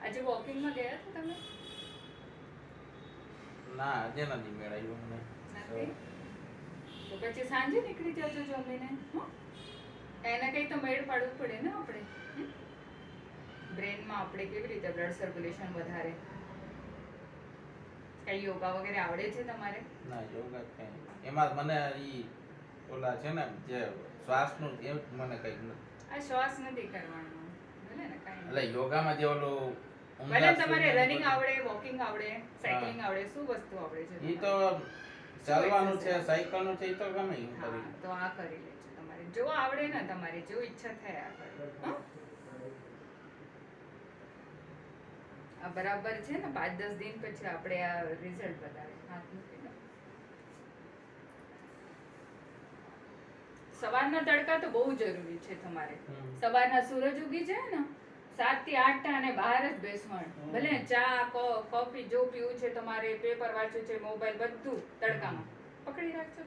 આજે વોકિંગમાં ગયા હતા તમે? ના આજે નથી મેળવ્યું મને. નથી? તો પછી સાંજે નીકળી જજો જમીને. એને કઈ તો મેળ પાડવું પડે ને આપણે. બ્રેનમાં આપણે કેવી રીતે બ્લડ સર્ક્યુલેશન વધારે. કઈ યોગા વગેરે આવડે છે તમારે? ના યોગા કઈ એમાં મને ઈ ઓલા છે ને જે શ્વાસનું એ મને કઈક નથી. આ શ્વાસ નથી કરવાનો. ભલે ને કાઈ. એટલે યોગામાં જે ઓલું ભલે તમારે રનિંગ આવડે, વોકિંગ આવડે, સાયકલિંગ આવડે, શું વસ્તુ આવડે છે? ઈ તો ચાલવાનું છે, સાયકલનું છે, ઈ તો ગમે ઈ હા, કરી. તો આ કરી લેજો તમારે. જો આવડે ને તમારે જો ઈચ્છા થાય આ કરો. હં? આ બરાબર છે ને 5-10 દિન પછી આપણે આ રિઝલ્ટ બતાવે. હાથ મૂકીને. સવારના તડકા તો બહુ જરૂરી છે તમારે. સવારના સૂરજ ઉગી જાય ને 7 થી 8 અને બહાર જ બેસવાનું. ભલે ચા કોફી જો પીવું છે તમારે, પેપર વાંચવું છે, મોબાઈલ બધું તડકામાં પકડી રાખજો.